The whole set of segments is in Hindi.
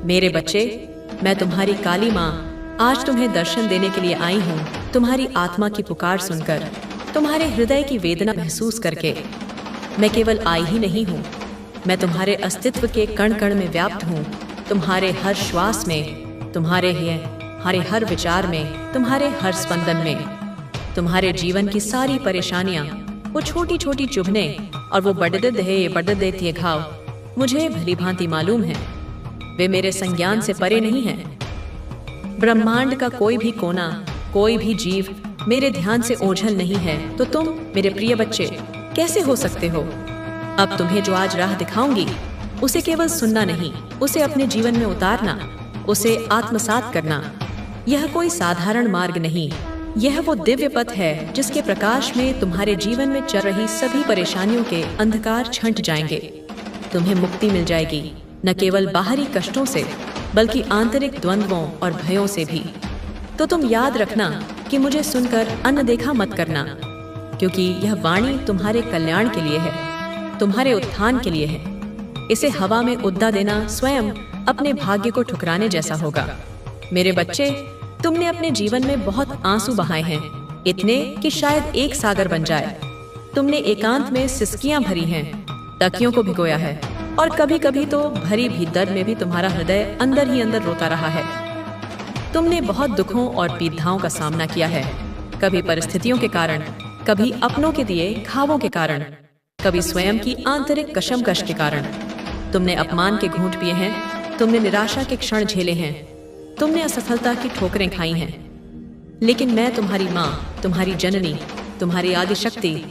मेरे बच्चे, मैं तुम्हारी काली माँ आज तुम्हें दर्शन देने के लिए आई हूँ, तुम्हारी आत्मा की पुकार सुनकर, तुम्हारे हृदय की वेदना महसूस करके। मैं केवल आई ही नहीं हूँ, मैं तुम्हारे अस्तित्व के कण कण में व्याप्त हूँ, तुम्हारे हर श्वास में, तुम्हारे हर विचार में, तुम्हारे हर स्पंदन में। तुम्हारे जीवन की सारी परेशानियां, वो छोटी छोटी चुभने और वो बढ़ते थे घाव, मुझे भली भांति मालूम है। वे मेरे संज्ञान से परे नहीं हैं। ब्रह्मांड का कोई भी कोना, कोई भी जीव मेरे ध्यान से ओझल नहीं है। तो तुम मेरे प्रिय बच्चे कैसे हो सकते हो? अब तुम्हें जो आज राह दिखाऊंगी, उसे केवल सुनना नहीं, उसे अपने जीवन में उतारना, उसे आत्मसात करना। यह कोई साधारण मार्ग नहीं, यह वो दिव्य पथ है जिसके प्रकाश में तुम्हारे जीवन में चल रही सभी परेशानियों के अंधकार छंट जाएंगे। तुम्हें मुक्ति मिल जाएगी, न केवल बाहरी कष्टों से, बल्कि आंतरिक द्वंद्वों और भयों से भी। तो तुम याद रखना कि मुझे सुनकर अनदेखा मत करना, क्योंकि यह वाणी तुम्हारे कल्याण के लिए है, तुम्हारे उत्थान के लिए है। इसे हवा में उद्दा देना स्वयं अपने भाग्य को ठुकराने जैसा होगा। मेरे बच्चे, तुमने अपने जीवन में बहुत आंसू बहाए हैं, इतने कि शायद एक सागर बन जाए। तुमने एकांत में सिसकियां भरी हैं, तकियों को भिगोया है, और कभी कभी तो भरी भी दर्द में भी तुम्हारा हृदय अंदर ही अंदर रोता रहा है। तुमने बहुत दुखों और पीड़ाओं का सामना किया है, कभी परिस्थितियों के कारण, कभी अपनों के दिए घावों के कारण, कभी स्वयं की आंतरिक कशमकश के कारण। तुमने अपमान के घूंट पिए हैं, तुमने निराशा के क्षण झेले हैं, तुमने असफलता की ठोकरें खाई हैं। लेकिन मैं तुम्हारी माँ, तुम्हारी जननी, तुम्हारी आदि शक्ति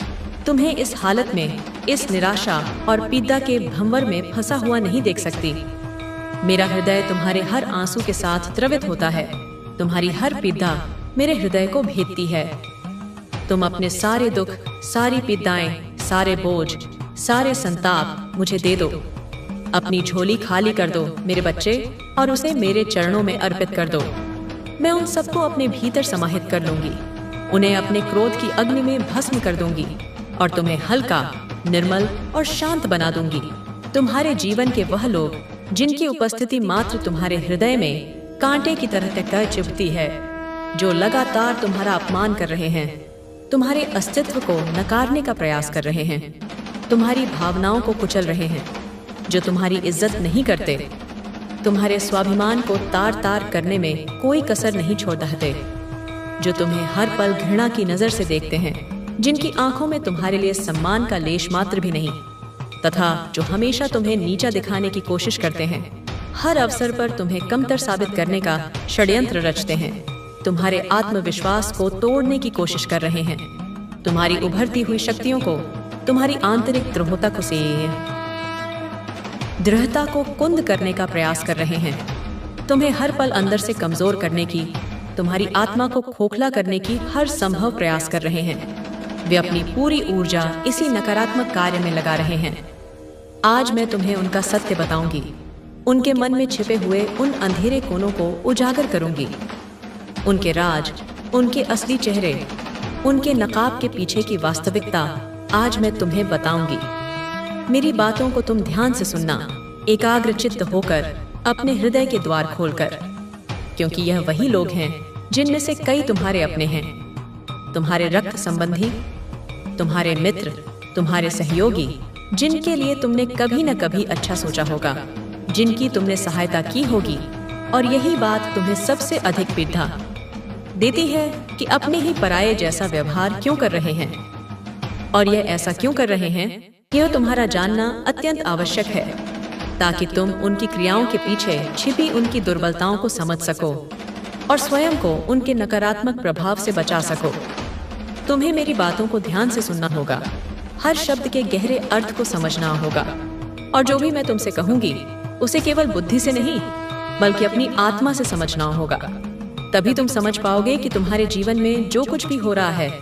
तुम्हें इस हालत में, इस निराशा और पीड़ा के भंवर में फंसा हुआ नहीं देख सकती। मेरा हृदय तुम्हारे हर आंसू के साथ द्रवित होता है, तुम्हारी हर पीड़ा मेरे हृदय को भेदती है। तुम अपने सारे दुख, सारी पीड़ाएं, सारे बोझ, सारे संताप मुझे दे दो। अपनी झोली खाली कर दो मेरे बच्चे, और उसे मेरे चरणों में अर्पित कर दो। मैं उन सबको अपने भीतर समाहित कर लूंगी, उन्हें अपने क्रोध की अग्नि में भस्म कर दूंगी, और तुम्हें हल्का, निर्मल और शांत बना दूंगी। तुम्हारे जीवन के वह लोग जिनकी उपस्थिति मात्र तुम्हारे हृदय में कांटे की तरह टककर चुभती है, जो लगातार तुम्हारा अपमान कर रहे हैं, तुम्हारे अस्तित्व को नकारने का प्रयास कर रहे हैं, तुम्हारी भावनाओं को कुचल रहे हैं, जो तुम्हारी इज्जत नहीं करते, तुम्हारे स्वाभिमान को तार तार करने में कोई कसर नहीं छोड़ते, जो तुम्हें हर पल घृणा की नजर से देखते हैं, जिनकी आंखों में तुम्हारे लिए सम्मान का लेश मात्र भी नहीं, तथा जो हमेशा तुम्हें नीचा दिखाने की कोशिश करते हैं, हर अवसर पर तुम्हें कमतर साबित करने का षड्यंत्र रचते हैं, तुम्हारे आत्मविश्वास को तोड़ने की कोशिश कर रहे हैं, तुम्हारी उभरती हुई शक्तियों को, तुम्हारी आंतरिक दृढ़ता को कुंद करने का प्रयास कर रहे हैं, तुम्हें हर पल अंदर से कमजोर करने की, तुम्हारी आत्मा को खोखला करने की हर संभव प्रयास कर रहे हैं। वे अपनी पूरी ऊर्जा इसी नकारात्मक कार्य में लगा रहे हैं। आज मैं तुम्हें उनका सत्य बताऊंगी, उनके मन में छिपे हुए उन अंधेरे कोनों को उजागर करूंगी, उनके राज, उनके असली चेहरे, उनके नकाब के पीछे की वास्तविकता आज मैं तुम्हें बताऊंगी। मेरी बातों को तुम ध्यान से सुनना, एकाग्र चित्त होकर, अपने हृदय के द्वार खोलकर, क्योंकि यह वही लोग हैं जिनमें से कई तुम्हारे अपने हैं, तुम्हारे रक्त संबंधी, तुम्हारे मित्र, तुम्हारे सहयोगी, जिनके लिए तुमने कभी न कभी अच्छा सोचा होगा, जिनकी तुमने सहायता की होगी, और यही बात तुम्हें सबसे अधिक पीड़ा देती है कि अपने ही पराये जैसा व्यवहार क्यों कर रहे हैं, और यह ऐसा क्यों कर रहे हैं, यह तुम्हारा जानना अत्यंत आवश्यक है, ताकि तुम उनकी क्रियाओं के पीछे छिपी उनकी दुर्बलताओं को समझ सको और स्वयं को उनके नकारात्मक प्रभाव से बचा सको। तुम्हें मेरी बातों को ध्यान से सुनना होगा, हर शब्द के गहरे अर्थ को समझना होगा, और जो भी मैं तुमसे कहूंगी उसे केवल बुद्धि से नहीं, बल्कि अपनी आत्मा से समझना होगा। तभी तुम समझ पाओगे कि तुम्हारे जीवन में जो कुछ भी हो रहा है,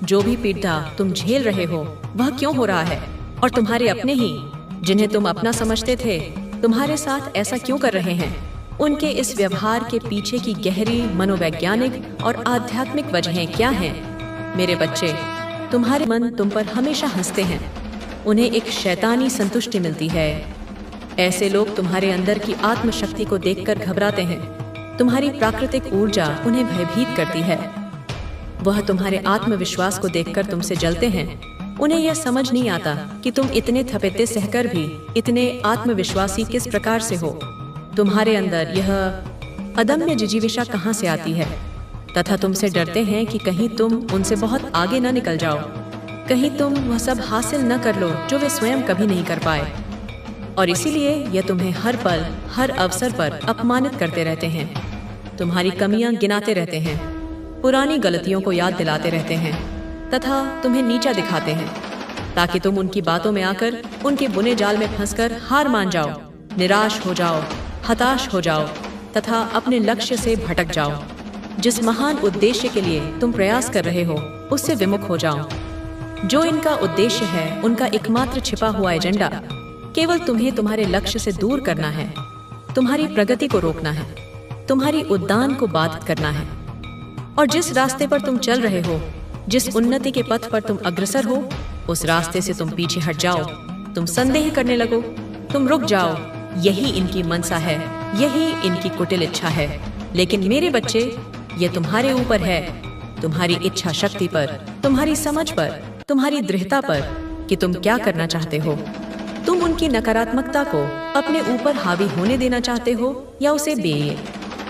जो भी पीड़ा तुम झेल रहे हो, वह क्यों हो रहा है, और तुम्हारे अपने ही, जिन्हें तुम अपना समझते थे, तुम्हारे साथ ऐसा क्यों कर रहे हैं। उनके इस व्यवहार के पीछे की गहरी मनोवैज्ञानिक और आध्यात्मिक वजहें क्या हैं। मेरे बच्चे, तुम्हारे मन तुम पर हमेशा हंसते हैं, उन्हें एक शैतानी संतुष्टि मिलती है। ऐसे लोग तुम्हारे अंदर की आत्मशक्ति को देखकर घबराते हैं। तुम्हारी प्राकृतिक ऊर्जा उन्हें भयभीत करती है। वह तुम्हारे आत्मविश्वास को देखकर तुमसे जलते हैं। उन्हें यह समझ नहीं आता कि तुम इतने थपेते सहकर भी इतने आत्मविश्वासी किस प्रकार से हो। तुम्हारे अंदर यह अदम्य जिजीविषा कहाँ से आती है, तथा तुमसे डरते हैं कि कहीं तुम उनसे बहुत आगे न निकल जाओ, कहीं तुम वह सब हासिल न कर लो जो वे स्वयं कभी नहीं कर पाए। और इसीलिए यह तुम्हें हर पल हर अवसर पर अपमानित करते रहते हैं, तुम्हारी कमियां गिनाते रहते हैं, पुरानी गलतियों को याद दिलाते रहते हैं तथा तुम्हें नीचा दिखाते हैं, ताकि तुम उनकी बातों में आकर उनके बुने जाल में फंसकर हार मान जाओ, निराश हो जाओ, हताश हो जाओ तथा अपने लक्ष्य से भटक जाओ। जिस महान उद्देश्य के लिए तुम प्रयास कर रहे हो उससे विमुख हो जाओ। जो इनका उद्देश्य है, उनका एकमात्र छिपा हुआ एजेंडा केवल तुम्हें तुम्हारे लक्ष्य से दूर करना है, तुम्हारी प्रगति को रोकना है, तुम्हारी उद्यान को बाधित करना है। और जिस रास्ते पर तुम चल रहे हो, जिस उन्नति के पथ पर तुम अग्रसर हो, उस रास्ते से तुम पीछे हट जाओ, तुम संदेह करने लगो, तुम रुक जाओ। यही इनकी मनसा है, यही इनकी कुटिल इच्छा है। लेकिन मेरे बच्चे, ये तुम्हारे ऊपर है, तुम्हारी इच्छा शक्ति पर, तुम्हारी समझ पर, तुम्हारी दृढ़ता पर कि तुम क्या करना चाहते हो। तुम उनकी नकारात्मकता को अपने ऊपर हावी होने देना चाहते हो या उसे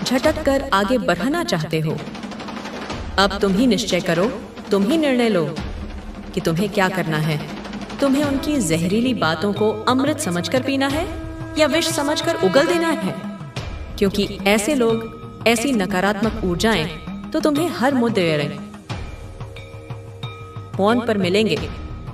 झटक कर आगे बढ़ाना चाहते हो। अब तुम ही निश्चय करो, तुम ही निर्णय लो कि तुम्हें क्या करना है। तुम्हें उनकी जहरीली बातों को अमृत समझकर पीना है या विष समझकर उगल देना है, क्योंकि ऐसे लोग, ऐसी नकारात्मक ऊर्जाएं तो तुम्हें हर मुद्दे फोन पर मिलेंगे,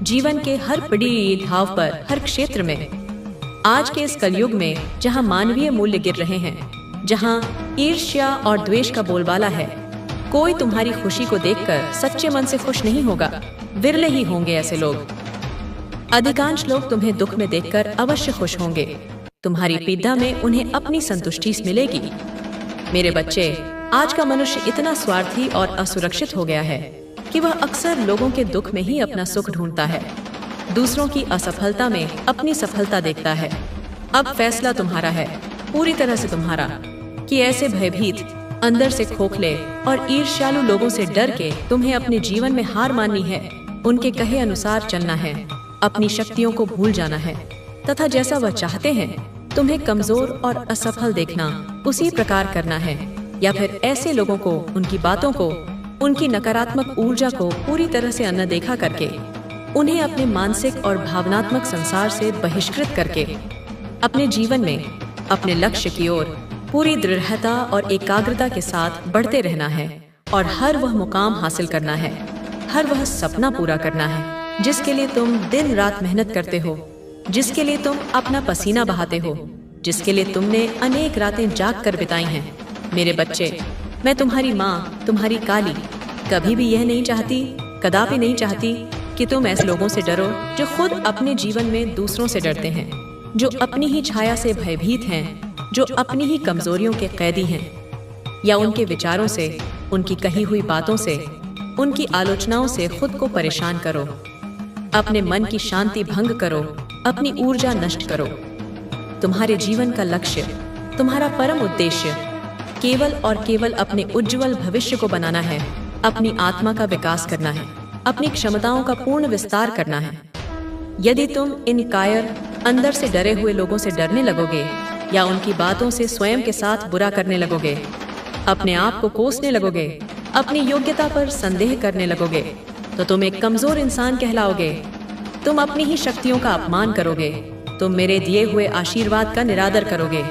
जीवन के हर पड़ी घाव पर, हर क्षेत्र में। आज के इस कलयुग में जहां मानवीय मूल्य गिर रहे हैं, जहां ईर्ष्या और द्वेष का बोलबाला है, कोई तुम्हारी खुशी को देखकर सच्चे मन से खुश नहीं होगा। विरले ही होंगे ऐसे लोग। अधिकांश लोग तुम्हें दुख में देखकर अवश्य खुश होंगे। तुम्हारी पीड़ा में उन्हें अपनी संतुष्टि मिलेगी। मेरे बच्चे, आज का मनुष्य इतना स्वार्थी और असुरक्षित हो गया है कि वह अक्सर लोगों के दुख में ही अपना सुख ढूंढता है, दूसरों की असफलता में अपनी सफलता देखता है। अब फैसला तुम्हारा है, पूरी तरह से तुम्हारा, कि ऐसे भयभीत, अंदर से खोखले और ईर्ष्यालु लोगों से डर के तुम्हें अपने जीवन में हार माननी है, उनके कहे अनुसार चलना है, अपनी शक्तियों को भूल जाना है तथा जैसा वह चाहते हैं तुम्हें कमजोर और असफल देखना, उसी प्रकार करना है। या फिर ऐसे लोगों को, उनकी बातों को, उनकी नकारात्मक ऊर्जा को पूरी तरह से अनदेखा करके, उन्हें अपने मानसिक और भावनात्मक संसार से बहिष्कृत करके अपने जीवन में अपने लक्ष्य की ओर पूरी दृढ़ता और एकाग्रता के साथ बढ़ते रहना है और हर वह मुकाम हासिल करना है, हर वह सपना पूरा करना है जिसके लिए तुम दिन रात मेहनत करते हो, जिसके लिए तुम अपना पसीना बहाते हो, जिसके लिए तुमने अनेक रातें जाग कर बिताई हैं। मेरे बच्चे, मैं तुम्हारी माँ, तुम्हारी काली, कभी भी यह नहीं चाहती, कदापि नहीं चाहती कि तुम ऐसे लोगों से डरो जो खुद अपने जीवन में दूसरों से डरते हैं, जो अपनी ही छाया से भयभीत हैं, जो अपनी ही कमजोरियों के कैदी हैं, या उनके विचारों से, उनकी कही हुई बातों से, उनकी आलोचनाओं से खुद को परेशान करो, अपने मन की शांति भंग करो, अपनी ऊर्जा नष्ट करो। तुम्हारे जीवन का लक्ष्य, तुम्हारा परम उद्देश्य केवल और केवल अपने उज्जवल भविष्य को बनाना है, अपनी आत्मा का विकास करना है, अपनी क्षमताओं का पूर्ण विस्तार करना है। यदि तुम इन कायर, अंदर से डरे हुए लोगों से डरने लगोगे या उनकी बातों से स्वयं के साथ बुरा करने लगोगे, अपने आप को कोसने लगोगे, अपनी योग्यता पर संदेह करने लगोगे, तो तुम एक कमजोर इंसान कहलाओगे। तुम अपनी ही शक्तियों का अपमान करोगे, तुम मेरे दिए हुए आशीर्वाद का निरादर करोगे।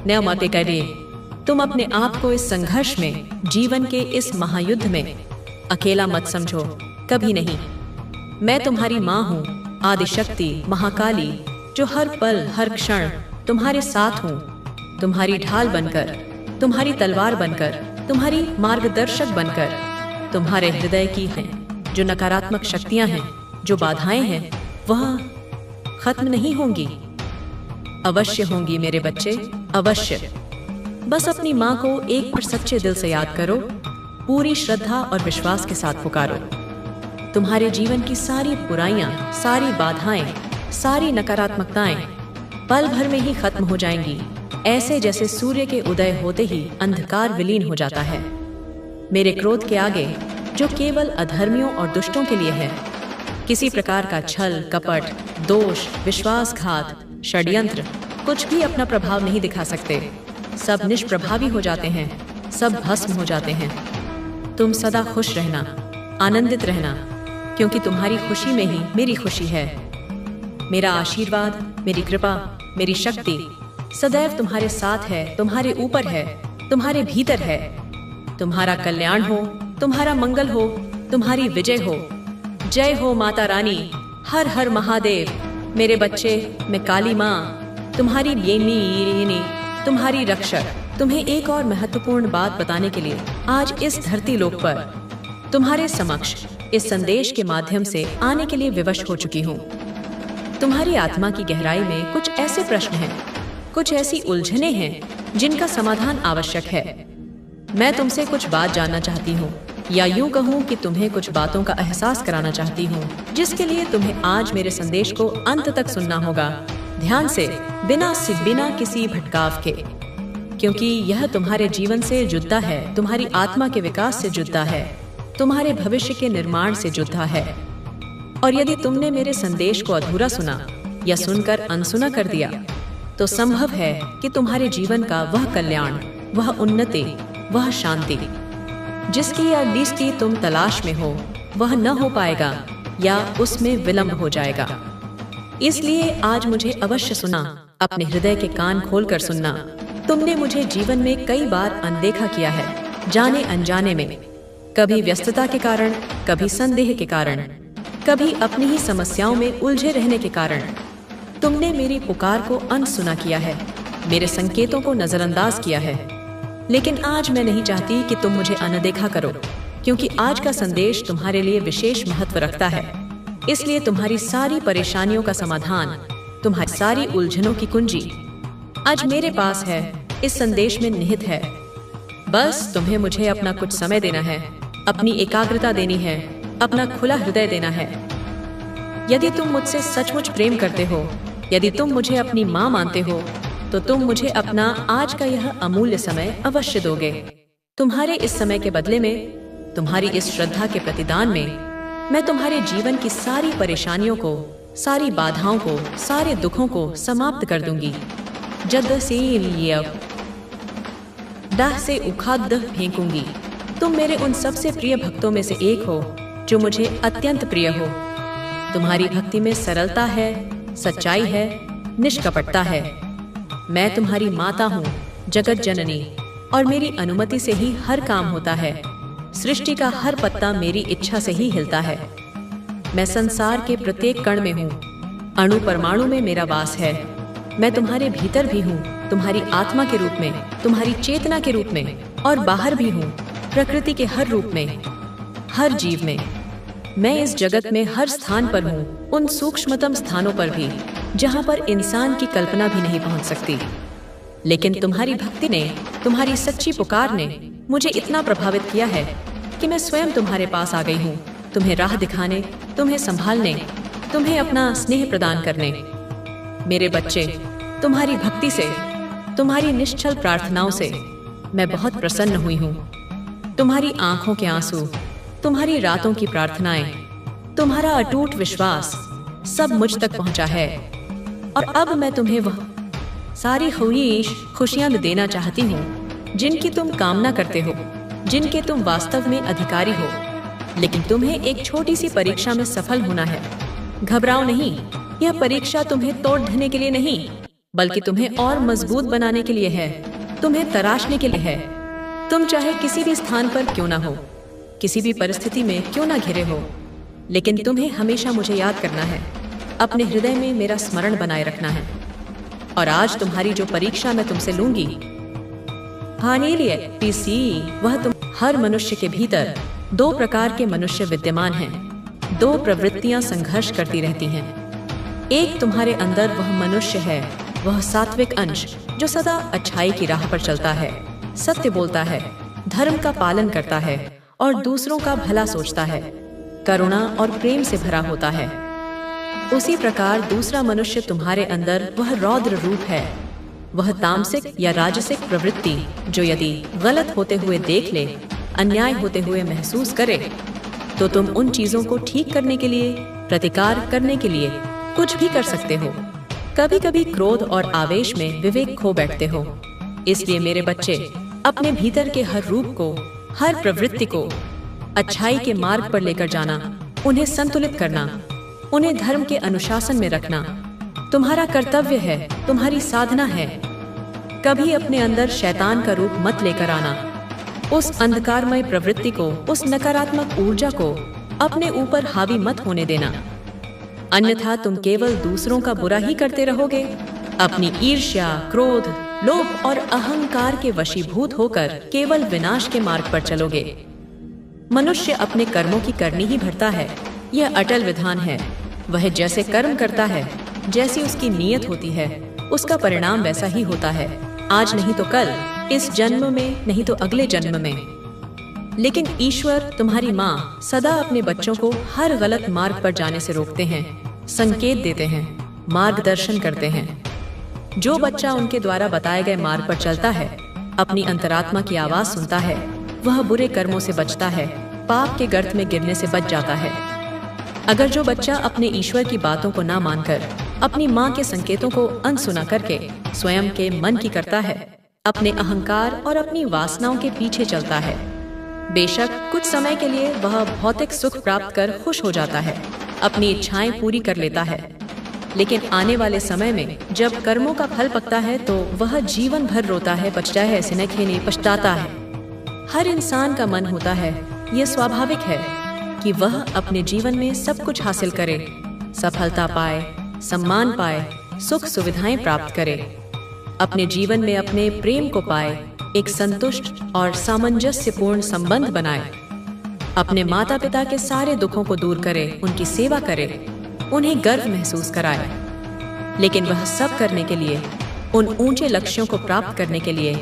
न मते करिए, तुम अपने आप को इस संघर्ष में, जीवन के इस महायुद्ध में अकेला मत समझो, कभी नहीं। मैं तुम्हारी माँ हूँ, आदिशक्ति, महाकाली, जो हर पल हर क्षण तुम्हारे साथ हूँ, तुम्हारी ढाल बनकर, तुम्हारी तलवार बनकर, तुम्हारी मार्गदर्शक बनकर, तुम्हारे हृदय की हैं जो नकारात्मक शक्तियां हैं, जो बाधाएं हैं, वह खत्म नहीं होंगी, अवश्य होंगी मेरे बच्चे, अवश्य। बस अपनी माँ को एक बार सच्चे दिल से याद करो, पूरी श्रद्धा और विश्वास के साथ पुकारो। तुम्हारे जीवन की सारी बुराइयां, सारी बाधाएं सारी नकारात्मकताएं पल भर में ही खत्म हो जाएंगी, ऐसे जैसे सूर्य के उदय होते ही अंधकार विलीन हो जाता है। मेरे क्रोध के आगे, जो केवल अधर्मियों और दुष्टों के लिए है, किसी प्रकार का छल, कपट, दोष, विश्वासघात, षड्यंत्र कुछ भी अपना प्रभाव नहीं दिखा सकते। सब निष्प्रभावी हो जाते हैं, सब भस्म हो जाते हैं। तुम सदा खुश रहना, आनंदित रहना, क्योंकि तुम्हारी खुशी में ही मेरी खुशी है। मेरा आशीर्वाद, मेरी कृपा, मेरी शक्ति सदैव तुम्हारे साथ है, तुम्हारे ऊपर है, तुम्हारे भीतर है। तुम्हारा कल्याण हो, तुम्हारा मंगल हो, तुम्हारी विजय हो। जय हो माता रानी, हर हर महादेव। मेरे बच्चे, मैं काली माँ, तुम्हारी येनी, तुम्हारी रक्षक। तुम्हें एक और महत्वपूर्ण बात बताने के लिए आज इस धरती लोक पर तुम्हारे समक्ष इस संदेश के माध्यम से आने के लिए विवश हो चुकी हूँ। तुम्हारी आत्मा की गहराई में कुछ ऐसे प्रश्न हैं, कुछ ऐसी उलझनें हैं जिनका समाधान आवश्यक है। मैं तुमसे कुछ बात जानना चाहती हूँ, या यूं कहूँ कि तुम्हें कुछ बातों का एहसास कराना चाहती हूँ, जिसके लिए तुम्हें आज मेरे संदेश को अंत तक सुनना होगा, ध्यान से, बिना किसी भटकाव के, क्योंकि यह तुम्हारे जीवन से जुड़ता है, तुम्हारी आत्मा के विकास से जुड़ता है, तुम्हारे भविष्य के निर्माण से जुड़ता है। और यदि तुमने मेरे संदेश को अधूरा सुना या सुनकर अनसुना कर दिया, तो संभव है कि तुम्हारे जीवन का वह कल्याण, वह उन्नति, वह शांति जिसकी या जिसकी तुम तलाश में हो, वह न हो पाएगा या उसमें विलंब हो जाएगा। इसलिए आज मुझे अवश्य सुना, अपने हृदय के कान खोलकर सुनना। तुमने मुझे जीवन में कई बार अनदेखा किया है, जाने अनजाने में, कभी व्यस्तता के कारण, कभी संदेह के कारण, कभी अपनी ही समस्याओं में उलझे रहने के कारण। तुमने मेरी पुकार को अनसुना किया है, मेरे संकेतों को नजरअंदाज किया है। लेकिन आज मैं नहीं चाहती कि तुम मुझे अनदेखा करो, क्योंकि आज का संदेश तुम्हारे लिए विशेष महत्व रखता है। इसलिए तुम्हारी सारी परेशानियों का समाधान, तुम्हारी सारी उलझनों की कुंजी आज मेरे पास है, इस संदेश में निहित है। बस तुम्हें मुझे अपना कुछ समय देना है, अपनी एकाग्रता देनी है, अपना खुला हृदय देना है। यदि तुम मुझसे सचमुच प्रेम करते हो, यदि तुम मुझे अपनी माँ मानते हो, तो तुम मुझे अपना आज का यह अमूल्य समय अवश्य दोगे। तुम्हारे इस समय के बदले में, तुम्हारी इस श्रद्धा के प्रतिदान में, मैं तुम्हारे जीवन की सारी परेशानियों को, सारी बाधाओं को, सारे दुखों को समाप्त कर दूंगी। जद से दाह से उखाड़ फेंकूंगी। तुम मेरे उन सबसे प्रिय भक्तों में से एक हो, जो मुझे अत्यंत प्रिय हो। तुम्हारी भक्ति में सरलता है, सच्चाई है, निष्कपटता है। मैं तुम्हारी माता हूँ, जगत जननी, और मेरी अनुमति से ही हर काम होता है। सृष्टि का हर पत्ता मेरी इच्छा से ही हिलता है। मैं संसार के प्रत्येक कण में हूँ, अणु परमाणु में मेरा वास है। मैं तुम्हारे भीतर भी हूँ, तुम्हारी आत्मा के रूप में, तुम्हारी चेतना के रूप में, और बाहर भी हूँ, प्रकृति के हर रूप में, हर जीव में। मैं इस जगत में हर स्थान पर हूँ, उन सूक्ष्मतम स्थानों पर भी, जहाँ पर इंसान की कल्पना भी नहीं पहुँच सकती। लेकिन तुम्हारी भक्ति ने, तुम्हारी सच्ची पुकार ने मुझे इतना प्रभावित किया है कि मैं स्वयं तुम्हारे पास आ गई हूँ, तुम्हें राह दिखाने, तुम्हें संभालने, तुम्हें अपना स्नेह प्रदान करने। मेरे बच्चे, तुम्हारी भक्ति से, तुम्हारी निश्चल प्रार्थनाओं से मैं बहुत प्रसन्न हुई हूँ। तुम्हारी आंखों के आंसू, तुम्हारी रातों की प्रार्थनाएं, तुम्हारा अटूट विश्वास सब मुझ तक पहुंचा है। और अब मैं तुम्हें वह सारी खुशियां देना चाहती हूँ जिनकी तुम कामना करते हो, जिनके तुम वास्तव में अधिकारी हो। लेकिन तुम्हें एक छोटी सी परीक्षा में सफल होना है। घबराओ नहीं, यह परीक्षा तुम्हें तोड़ देने के लिए नहीं, बल्कि तुम्हें और मजबूत बनाने के लिए है, तुम्हें तराशने के लिए है। तुम चाहे किसी भी स्थान पर क्यों ना हो, किसी भी परिस्थिति में क्यों ना घिरे हो, लेकिन तुम्हें हमेशा मुझे याद करना है, अपने हृदय में मेरा स्मरण बनाए रखना है। और आज तुम्हारी जो परीक्षा मैं तुमसे लूंगी, वह तुम हर मनुष्य के भीतर दो प्रकार के मनुष्य विद्यमान हैं। दो प्रवृत्तियां संघर्ष करती रहती हैं। एक तुम्हारे अंदर वह मनुष्य है, वह सात्विक अंश जो सदा अच्छाई की राह पर चलता है, सत्य बोलता है, धर्म का पालन करता है और दूसरों का भला सोचता है, करुणा और प्रेम से भरा होता है। उसी प्रकार दूसरा मनुष्य तुम्हारे अंदर वह रौद्र रूप है, वह तामसिक या राजसिक प्रवृत्ति जो यदि गलत होते हुए देख ले, अन्याय होते हुए महसूस करे, तो तुम उन चीजों को ठीक करने के लिए, प्रतिकार करने के लिए कुछ भी कर सकते हो। कभी कभी क्रोध और आवेश में विवेक खो बैठते हो। इसलिए मेरे बच्चे, अपने भीतर के हर रूप को, हर प्रवृत्ति को अच्छाई के मार्ग पर लेकर जाना, उन्हें संतुलित करना, उन्हें धर्म के अनुशासन में रखना तुम्हारा कर्तव्य है, तुम्हारी साधना है। कभी अपने अंदर शैतान का रूप मत लेकर आना। उस अंधकारमय प्रवृत्ति को, उस नकारात्मक ऊर्जा को अपने ऊपर हावी मत होने देना, अन्यथा तुम केवल दूसरों का बुरा ही करते रहोगे। अपनी ईर्ष्या, क्रोध, लोभ और अहंकार के वशीभूत होकर केवल विनाश के मार्ग पर चलोगे। मनुष्य अपने कर्मों की करनी ही भरता है, यह अटल विधान है। वह जैसे कर्म करता है, जैसी उसकी नीयत होती है, उसका परिणाम वैसा ही होता है। आज नहीं तो कल, इस जन्म में नहीं तो अगले जन्म में। लेकिन ईश्वर, तुम्हारी माँ, सदा अपने बच्चों को हर गलत मार्ग पर जाने से रोकते हैं, संकेत देते हैं, मार्गदर्शन करते हैं। जो बच्चा उनके द्वारा बताए गए मार्ग पर चलता है, अपनी अंतरात्मा की आवाज सुनता है, वह बुरे कर्मों से बचता है, पाप के गर्त में गिरने से बच जाता है। अगर जो बच्चा अपने ईश्वर की बातों को ना मानकर अपनी माँ के संकेतों को अनसुना करके स्वयं के मन की करता है, अपने अहंकार और अपनी वासनाओं के पीछे चलता है, बेशक कुछ समय के लिए वह भौतिक सुख प्राप्त कर खुश हो जाता है, अपनी इच्छाएं पूरी कर लेता है, लेकिन आने वाले समय में जब कर्मों का फल पकता है तो वह जीवन भर रोता है, पछता है, सिनखेने पछताता है। हर इंसान का मन होता है, यह स्वाभाविक है कि वह अपने जीवन में सब कुछ हासिल करे, सफलता पाए, सम्मान पाए, सुख सुविधाएं प्राप्त करे, अपने जीवन में अपने प्रेम को पाए, एक संतुष्ट और सामंजस्यपूर्ण संबंध बनाए, अपने माता पिता के सारे दुखों को दूर करे, उनकी सेवा करे, उन्हें गर्व महसूस कराए। लेकिन वह सब करने के लिए, उन ऊंचे लक्ष्यों को प्राप्त करने के लिए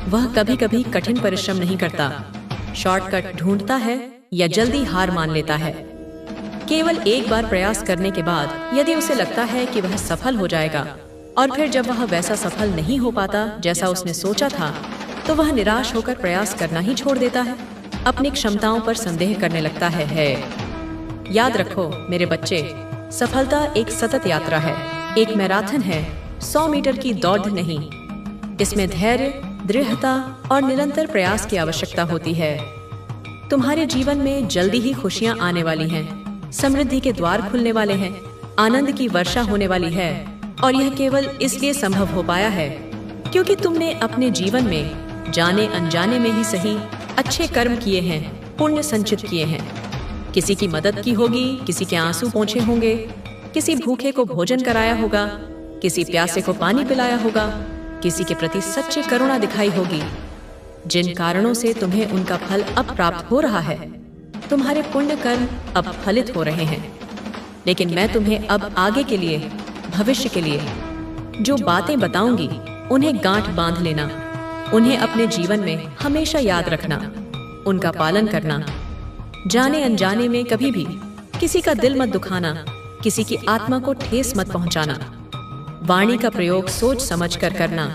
वह कभी कभी कठिन परिश्रम नहीं करता, शॉर्टकट ढूंढता है या जल्दी हार मान लेता है। केवल एक बार प्रयास करने के बाद यदि उसे लगता है कि वह सफल हो जाएगा और फिर जब वह वैसा सफल नहीं हो पाता जैसा उसने सोचा था, तो वह निराश होकर प्रयास करना ही छोड़ देता है, अपनी क्षमताओं पर संदेह करने लगता है। याद रखो मेरे बच्चे, सफलता एक सतत यात्रा है, एक मैराथन है, 100 मीटर की दौड़ नहीं। इसमें धैर्य, दृढ़ता और निरंतर प्रयास की आवश्यकता होती है। तुम्हारे जीवन में जल्दी ही खुशियां आने वाली हैं, समृद्धि के द्वार खुलने वाले हैं, आनंद की वर्षा होने वाली है, और यह केवल इसलिए संभव हो पाया है क्योंकि तुमने अपने जीवन में जाने अनजाने में ही सही अच्छे कर्म किए हैं, पुण्य संचित किए हैं। किसी की मदद की होगी, किसी के आंसू पोंछे होंगे, किसी भूखे को भोजन कराया होगा, किसी प्यासे को पानी पिलाया होगा, किसी के प्रति सच्ची करुणा दिखाई होगी। जिन कारणों से तुम्हें उनका फल अब प्राप्त हो रहा है, तुम्हारे पुण्य कर्म अब फलित हो रहे हैं। लेकिन मैं तुम्हें अब आगे के लिए, भविष्य के लिए जो बातें बताऊंगी, उन्हें गांठ बांध लेना, उन्हें अपने जीवन में हमेशा याद रखना, उनका पालन करना। जाने अनजाने में कभी भी किसी का दिल मत दुखाना, किसी की आत्मा को ठेस मत पहुंचाना। वाणी का प्रयोग सोच समझ कर करना,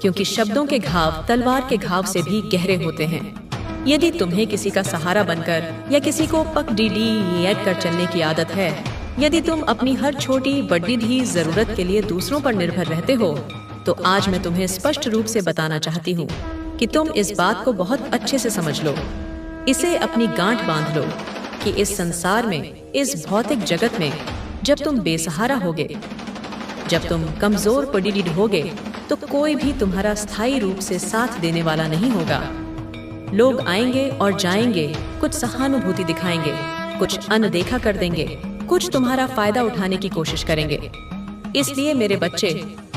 क्योंकि शब्दों के घाव तलवार के घाव से भी गहरे होते हैं। यदि तुम्हें किसी का सहारा बनकर या किसी को पकड़ीडी कर चलने की आदत है, यदि तुम अपनी हर छोटी बड़ी भी जरूरत के लिए दूसरों पर निर्भर रहते हो, तो आज मैं तुम्हें स्पष्ट रूप से बताना चाहती हूँ कि तुम इस बात को बहुत अच्छे से समझ लो, इसे अपनी गांठ बांध लो कि इस संसार में, इस भौतिक जगत में जब तुम बेसहारा होगे, जब तुम कमजोर पड़ीडीड होगे, तो कोई भी तुम्हारा स्थायी रूप से साथ देने वाला नहीं होगा। लोग आएंगे और जाएंगे, कुछ सहानुभूति दिखाएंगे, कुछ अनदेखा कर देंगे, कुछ तुम्हारा फायदा उठाने की कोशिश करेंगे। इसलिए मेरे बच्चे,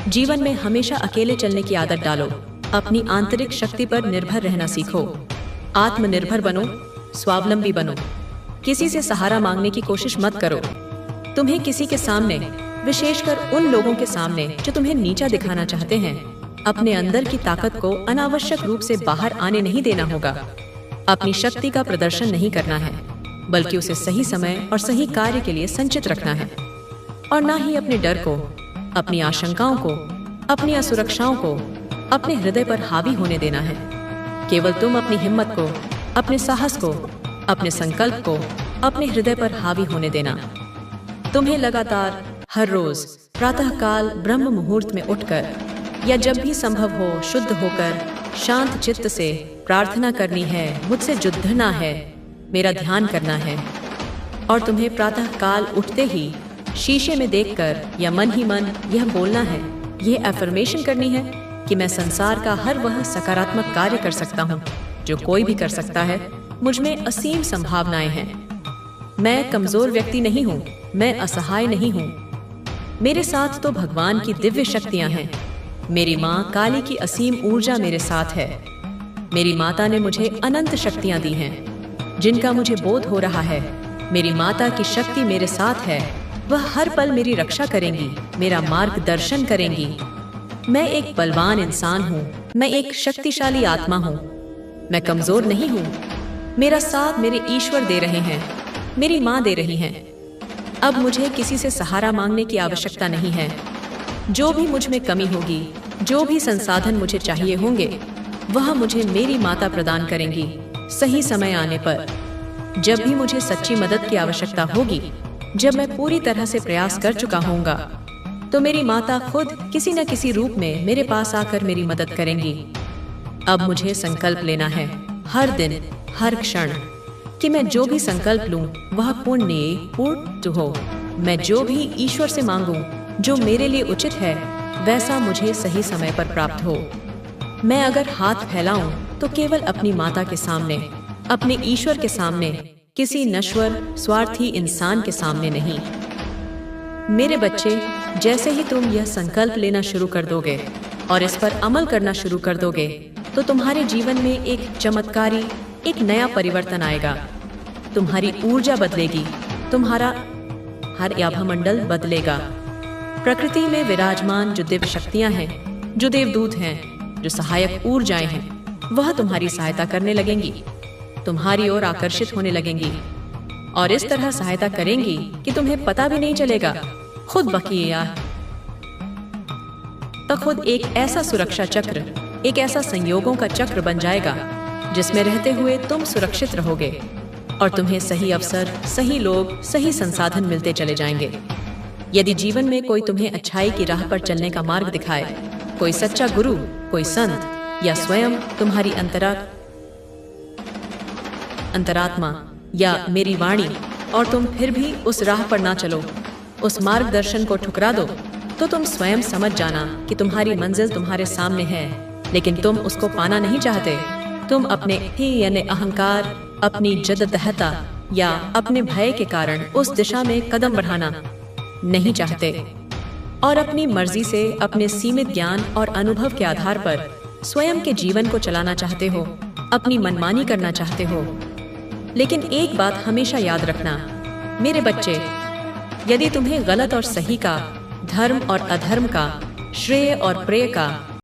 जीवन में हमेशा अकेले चलने की आदत डालो, अपनी आंतरिक शक्ति पर निर्भर रहना सीखो, आत्मनिर्भर बनो, स्वावलंबी बनो, किसी से सहारा मांगने की कोशिश मत करो। तुम्हें किसी के सामने, विशेषकर उन लोगों के सामने जो तुम्हें नीचा दिखाना चाहते हैं, अपने अंदर की ताकत को अनावश्यक रूप से बाहर आने नहीं देना होगा। अपनी शक्ति का प्रदर्शन नहीं करना है, बल्कि उसे सही समय और सही कार्य के लिए संचित रखना है। और ना ही अपने डर को, अपनी आशंकाओं को, अपनी असुरक्षाओं को अपने हृदय पर हावी होने देना है। केवल तुम अपनी हिम्मत को, अपने साहस को, अपने संकल्प को अपने हृदय पर हावी होने देना। तुम्हें लगातार हर रोज प्रातःकाल ब्रह्म मुहूर्त में उठकर या जब भी संभव हो शुद्ध होकर शांत चित्त से प्रार्थना करनी है, मुझसे जुद्धना है, मेरा ध्यान करना है। और तुम्हें प्रातःकाल उठते ही शीशे में देखकर या मन ही मन यह बोलना है, यह एफर्मेशन करनी है कि मैं संसार का हर वह सकारात्मक कार्य कर सकता हूँ जो कोई भी कर सकता है। मुझ में असीम संभावनाएं हैं। मैं कमजोर व्यक्ति नहीं हूँ, मैं असहाय नहीं हूँ। मेरे साथ तो भगवान की दिव्य शक्तियां हैं। मेरी माँ काली की असीम ऊर्जा मेरे साथ है। मेरी माता ने मुझे अनंत शक्तियां दी हैं जिनका मुझे बोध हो रहा है। मेरी माता की शक्ति मेरे साथ है, वह हर पल मेरी रक्षा करेंगी, मेरा मार्गदर्शन करेंगी। मैं एक बलवान इंसान हूँ, मैं एक शक्तिशाली आत्मा हूँ, मैं कमजोर नहीं हूँ। मेरा साथ मेरे ईश्वर दे रहे हैं, मेरी माँ दे रही हैं। अब मुझे किसी से सहारा मांगने की आवश्यकता नहीं है। जो भी मुझ में कमी होगी, जो भी संसाधन मुझे चाहिए होंगे, वह मुझे मेरी माता प्रदान करेंगी सही समय आने पर। जब भी मुझे सच्ची मदद की आवश्यकता होगी, जब मैं पूरी तरह से प्रयास कर चुका होऊंगा, तो मेरी माता खुद किसी न किसी रूप में मेरे पास आकर मेरी मदद करेंगी। अब मुझे संकल्प लेना है हर दिन, हर क्षण, कि मैं जो भी संकल्प लूं वह पूर्ण हो। मैं जो भी ईश्वर से मांगूं, जो मेरे लिए उचित है, वैसा मुझे सही समय पर प्राप्त हो। मैं अगर हाथ फैलाऊं तो केवल अपनी माता के सामने, अपने ईश्वर के सामने, किसी नश्वर स्वार्थी इंसान के सामने नहीं। मेरे बच्चे, जैसे ही तुम यह संकल्प लेना शुरू कर दोगे और इस पर अमल करना शुरू कर दोगे, तो तुम्हारे जीवन में एक चमत्कारी, एक नया परिवर्तन आएगा। तुम्हारी ऊर्जा बदलेगी, तुम्हारा हर आभामंडल बदलेगा। प्रकृति में विराजमान जो दिव्य शक्तियां हैं, जो देवदूत हैं, जो सहायक ऊर्जाएं हैं, वह तुम्हारी सहायता करने लगेंगी, तुम्हारी ओर आकर्षित होने लगेंगी और इस तरह सहायता करेंगी कि तुम्हें पता भी नहीं चलेगा। खुद बकिया तो खुद एक ऐसा सुरक्षा चक्र, एक ऐसा संयोगों का चक्र बन जाएगा जिसमें रहते हुए तुम सुरक्षित रहोगे और तुम्हें सही अवसर, सही लोग, सही संसाधन मिलते चले जाएंगे। यदि जीवन में कोई तुम्हें अच्छाई की राह पर चलने का मार्ग दिखाए, कोई सच्चा गुरु, कोई संत या स्वयं तुम्हारी अंतरात्मा या मेरी वाणी, और तुम फिर भी उस राह पर ना चलो, उस मार्गदर्शन को ठुकरा दो, तो तुम स्वयं समझ जाना कि तुम्हारी मंजिल तुम्हारे सामने है, लेकिन तुम उसको पाना नहीं चाहते। तुम अपने यानी अहंकार, अपनी जद्दहता या अपने भय के कारण उस दिशा में कदम बढ़ाना नहीं चाहते और अपनी मर्जी से, अपने सीमित ज्ञान और अनुभव के आधार पर स्वयं के जीवन को चलाना चाहते हो, अपनी मनमानी करना चाहते हो। लेकिन एक बात हमेशा याद रखना मेरे बच्चे, यदि तुम्हें गलत और सही का, धर्म और अधर्म का, श्रेय और प्रेय का